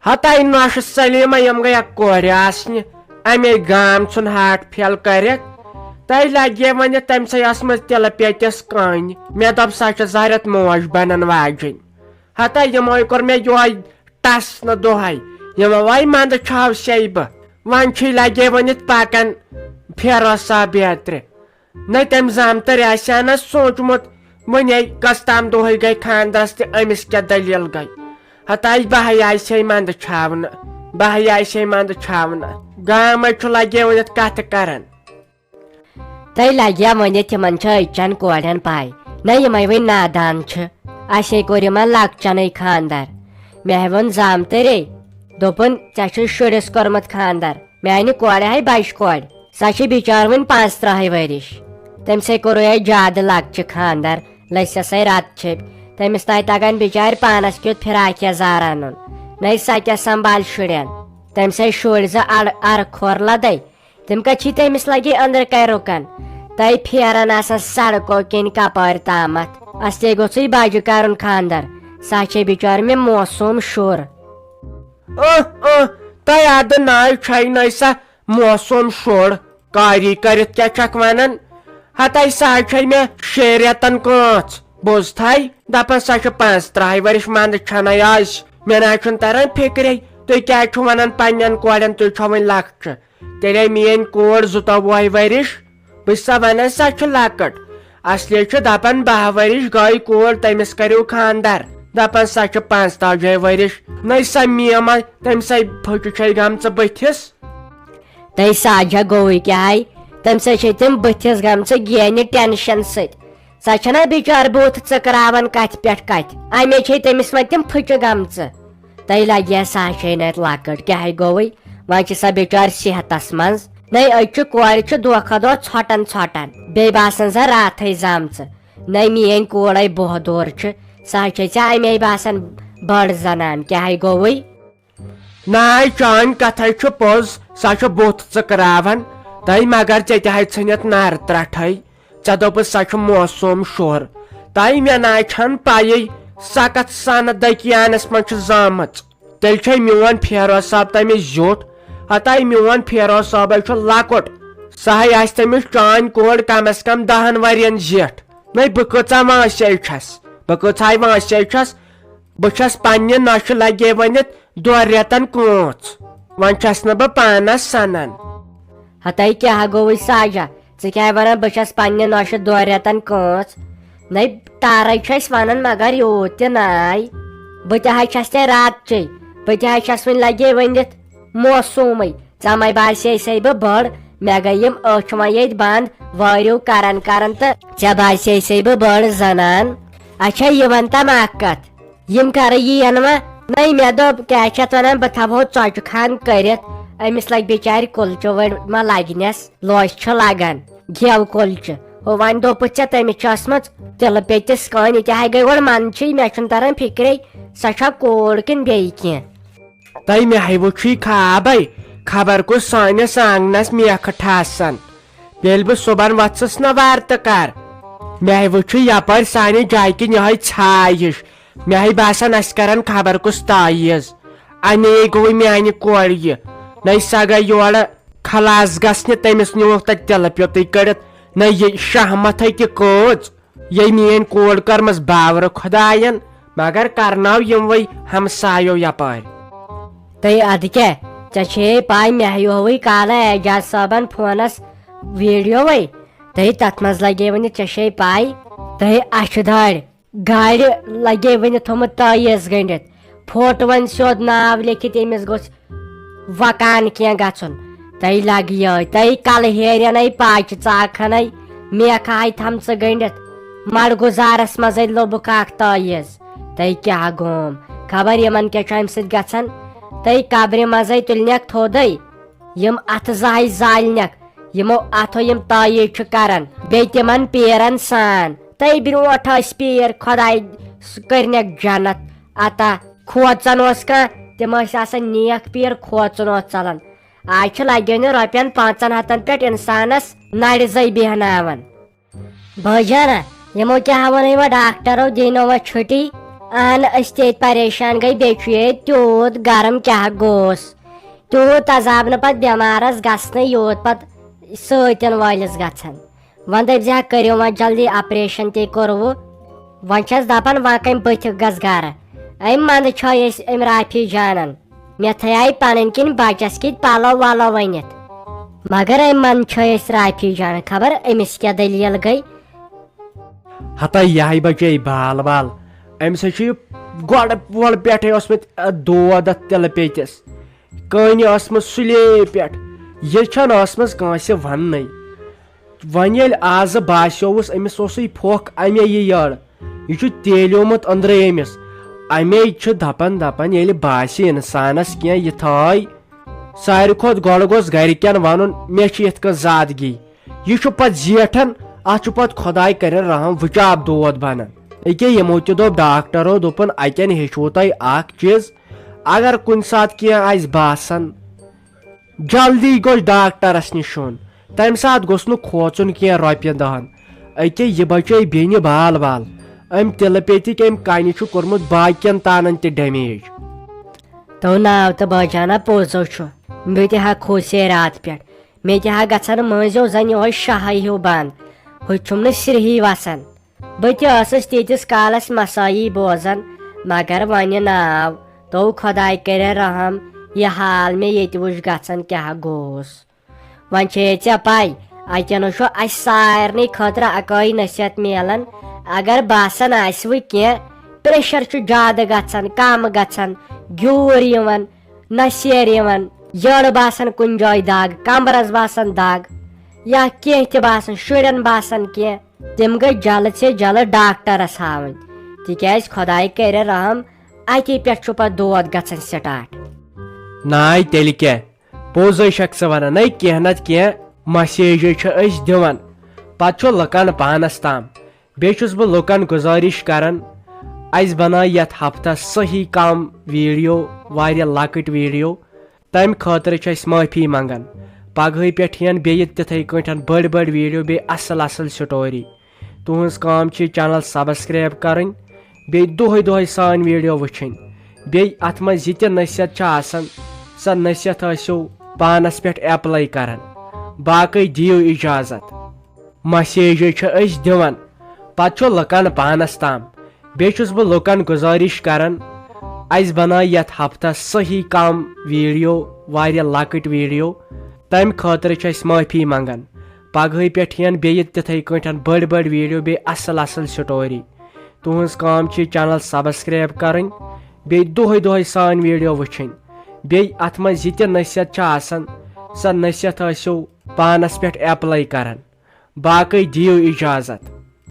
ہتائی نوش سلیمہ یم گئی کور آسنہ امی گام ژھن ہاٹ پھیل کرتھ تہ لگے ون تم سا مز تلہ پیٹس کن مے دپ سا زہرت موج بنن واجن ہتا یمو کور مے یہ ٹس نا دہائی یمو وائی مند چھو سیبہ ون چھ لگے ونت پکن پھیرو سا بیتر نہ تم زامتر آسیا سوچمت ونے کس تام دہے گئی خاندرس تہ امس کیا دلیل گئی ہتائی بہے آسے مند چھاونہ بہے آسے مند چھاونہ گام لگے ونت کت کرن تہ لگیا ون تمن اچن کورین پائی نہ یمے ون نادان اسے کور لکچن خاندر مے ون زامترے دوپن ژے شرس کورمت خاندر میانہ کور ہے بچ کور سا بچار ون 35 ورش تم سے کور زیادہ لکچہ خاندر لسس رت چھپ تمس نا تگان بچار پانس کیت فراک یزار ان نئی سا کیا سنبھال شرین تم سے شر ار کھور لدے تم کت تمس لگی اندر کر رکن تہ پھیران آسان سڑکو کن کپار تامت اصل گوسے بج کرن خاندر سا بچار مے موسوم شر تہ اد نائ چھ سا موسوم شر کاری کرت کیا چھ ونان ہتائی سا مے 6 ریتن کانچ بوز تھائی دپان سا 35 ورش مند چھنے آس مے نا تران فکرے تھی کیا ونان پنن کورین تھی چھو ون لکچ تیلے میری کور 22 ورش بس سا ونان سا لکٹ اصلی دپان 12 ورش گئی کور تمس کرو خاندر دپان سا 45 ورش نئی سا میما تم سا پھٹ گمچ بتھس تہ ساجا گوئی کیا تم سا تم بتھس گمچ گینہ ٹینشن ست سا چھنا بچار بوت ٹکراوان کت پہ کت امی تمس و تم پھٹ گمچ تہ لگیا سا نت لکٹ کیا گوئی ون سا بچار صحتس مز نئی اچ کور دہ کھو دہ ژھوٹان ژھوٹان بی باسان سا رات زامچ نئی میری کوڑے بہدور سا امی باسان بڑ زنان کیا گوئی نائ چان کتھ پوز سا بوت ٹکراوان تہ مگر ٹھہ ھنت نار ترٹھے ے دپس سا موسوم شور تہ مے نا چھن پی سا کت سن دکیانس من زامت تیل میون پھیرو صاحب تمس زیوٹ ہتائی میون پھیرو صاحب لکٹ سہ آس تمس چان کور کم از کم 10 ورین زیٹھ نئی بہ کۭژاہ وانسے چھس بہ کۭژاہ وانسے چھس بہس پنہ نش لگے ونت 2 ریتن کانچ ون چھس نا بہ پانس سنان ہتائی کیا گوئی ساجا ژٕ ونان بہس پنہ نش 2 ریتن کانچ نئی تارے چھس ونان مگر یوت تہ ناے بہ تہ چھس ژے رات چے بہ تہ چھس ون لگے ونت موسوم ژے باسی سی بہ بڑ مے گئی اچھ ون یت بند واریو کران کران تو ژے باسی سی بہ بڑ زنان اچھا یہ ون تم اک کت یم کر یین و نئی مے دپ کیا چھت ونان بہ تھو ژۄچہِ خان کرت امس لگ بچار کلچہ وڑ ما لگنس لوش لگان گیو کلچہ ون دپس ژے تمس ٲسمٕژ تلہٕ پیٚتِس کٲنۍ یہِ تہِ گئی گۄڈٕ منچی مے چھُنہٕ تران فکرے سۄ چھا کوٗر کِنہٕ بیٚیہِ کینٛہہ تہ مے وچھی خوابے خبر کس سانس آنگنس میکھ ٹھاسان یل بہ صبح وسس نا وار تو کر مے وچھ یپر سانہ جائے کن یہ ژھاے ہش مے باسان اس کران خبر کس تعیز انے گوئی میانہ کور یہ نئی سا گئی یور خلاص گھنہ تمس نیوکھ تتہ تلہ پیوتٕے کڑت نہ یہ شہمت کہ کۭژ یہ میٲنۍ کور کٔرمٕژ باورٕ خداین مگر کرناو یموے ہمسایو یپار تہ اد کیا ژے پاے مے ہوئی کالہ اعجاز صٲبن فونس ویڈیو تہ تت مز لگے ون ژے پاے تہ اچھ دار گاڑی لگے ون تھومت تعیز گنڈت پھوٹ ون سیود ناو لیکھت امس گوژھ وکان کی گھن تہ لگ یہ تہ کل ہیرن پاچہ ژاکھن میکھ آئی تھمژ گنڈت مڑ گزارس مز لوبک اخ تعیز تہ کیا گوم خبر یمن کیا ام ست گھان تہ قبر مز تلنک تھودے یم اتھ زاہی زالنک یمو اتھو یم تعیز کران بی تمن پیرن سان تہ بروٹ پیر خداے کرنک جنت عطا کھوژان کھانا تم آسان نیک پیر کھوژن ژلان آج لگن رۄپین 500 پہ انسانس نر زی بیہناون بھجانا یمو کیا ون و ڈاکٹرو دینو و چھٹی اہن أسۍ تہِ ییٚتہِ پریشان گٔے بیٚیہِ چھُ ییٚتہِ تیوٗت گرم کیٛاہ گوس تیوٗت عذاب نہٕ پتہٕ بٮ۪مارس گژھنٕے یوٗت پتہٕ سۭتٮ۪ن وٲلِس گژھان وۄنۍ دٔپۍ کٔرِو وۄنۍ جلدی آپریشن تے کوٚروٕ وۄنۍ چھس دپان وۄنۍ کمہِ بٔتھِ گژھ گرٕ أمۍ منٛزٕ چھِ أسۍ أمۍ رافی جانن مےٚ تھایے پنٕنۍ کِنۍ بچس کِتھ پلو ولو ؤنِتھ مگر أمۍ منٛزٕ چھِ أسۍ رافی جانن خبر أمِس کیٛاہ دٔلیٖل گٔے ہتا یہے بچے بال بال امہِ سۭتۍ چھُ یہِ گۄڈٕ پٮ۪ٹھے اوسمُت دود اتھ تِلہٕ پیٚتِس کٲنہِ ٲسمٕژ سُلے پٮ۪ٹھ یہِ چھنہٕ ٲسمٕژ کٲنٛسہِ وننٕے وۄنۍ ییٚلہِ آزٕ باسیووُس أمِس اوسُے پھۄکھ امے یہِ یٔڑ یہِ چھُ تیلیومُت أنٛدرٕ أمِس امے چھُ دپان ییٚلہِ باسہِ انسانس کینٛہہ یہِ تھٲے ساروی کھۄتہٕ گۄڈٕ گوٚژھ گرِکٮ۪ن ونُن مےٚ چھِ یِتھ کٔنۍ زادگی یہِ چھُ پتہٕ زیٹھان اتھ چھُ پتہٕ خۄداے کرن رحم وٕچاب دود بنان أکیاہ یِمو تہِ دوٚپ ڈاکٹرو دوٚپُن اتٮ۪ن ہیٚچھوٕ تۄہہِ اکھ چیٖز اگر کُنہِ ساتہٕ کینٛہہ آسہِ باسان جلدی گوٚژھ ڈاکٹرس نِش یُن تمہِ ساتہٕ گوٚژھ نہٕ کھوژُن کینٛہہ رۄپین دہن أکیاہ یہِ بچے بیٚنہِ بال بال أمۍ تِلہٕ پیٚتِکۍ أمۍ کنہِ چھُ کوٚرمُت باقین تانن تہِ ڈیمیج تو ناو تہٕ بٲجانا پوٚزو چھُ مےٚ تہِ ہا کھوژے راتہٕ پٮ۪ٹھ مےٚ تہِ ہا گژھان مٲنزیو زن یِہوے شاہے ہیوٗ بنٛد ہُہ چھُم نہٕ سِرہی وسان بہٕ تہِ ٲسٕس تیٖتِس کالس مسٲیی بوزان مگر وۄنۍ ناو تو خۄداے کرے رحم یہِ حال مےٚ ییٚتہِ وٕچھ گژھان کیٛاہ گوس وۄنۍ چھے ژےٚ پاے اتٮ۪ن چھُ اسہِ سارنٕے خٲطرٕ اکٲے نصیحت میلان اگر باسان آسوٕ کینٛہہ پریشر چھُ زیادٕ گژھان کم گژھان گیوٗر یِوان نصیر یِوان یٔڑ باسان کُنہِ جایہِ دگ کمبرس باسان دگ یا کینٛہہ تہِ باسان شُرٮ۪ن باسان کینٛہہ تِم گٔے جلد سے جلد ڈاکٹرس ہاوٕنۍ تِکیٛازِ خۄداے کرِ رحم اتی پٮ۪ٹھ چھُ پتہٕ دود گژھان سٹارٹ ناے تیٚلہِ کیٛاہ پوٚزے چھکھ ژٕ ونان ہے کینٛہہ نتہٕ کینٛہہ مسیجے چھِ أسۍ دِوان پتہٕ چھُ لُکن پانس تام بیٚیہِ چھُس بہٕ لُکن گُزٲرِش کران اسہِ بنٲے یتھ ہفتس صحیح کم ویڈیو واریاہ لۄکٕٹۍ ویڈیو تمہِ خٲطرٕ چھِ أسۍ معٲفی منگان پگہٕے پٮ۪ٹھ یِن بیٚیہِ تِتھٕے کٲٹھۍ بٔڑۍ ویڈیو بیٚیہِ اصل سٹوری تُہنٛز کٲم چھِ چینل سبسکرایب کرٕنۍ بیٚیہِ دۄہے سٲنۍ ویڈیو وٕچھِنۍ بیٚیہِ اتھ منٛز یہِ تہِ نصیحت چھِ آسان سۄ نصیحت ٲسِو پانس پٮ۪ٹھ ایپلاے کران باقٕے دِیِو اجازت مسیجے چھِ أسۍ دِوان پتہٕ چھُ لُکن پانس تام بیٚیہِ چھُس بہٕ لُکن گُزٲرِش کران اسہِ بنٲے یتھ ہفتس صحیح کم ویڈیو واریاہ لۄکٕٹۍ ویڈیو تمہِ خٲطرٕ چھِ أسۍ معٲفی منگان پگہٕے پٮ۪ٹھ یِن بیٚیہِ تِتھٕے کٲٹھۍ بٔڑۍ ویڈیو بیٚیہِ اصل سٹوری تُہنٛز کٲم چھِ چینل سبسکرایب کرٕنۍ بیٚیہِ دۄہے سٲنۍ ویڈیو وٕچھِنۍ بیٚیہِ اتھ منٛز یہِ تہِ نصیحت چھِ آسان سۄ نصیحت ٲسِو پانس پٮ۪ٹھ ایپلاے کران باقٕے دِیِو اجازت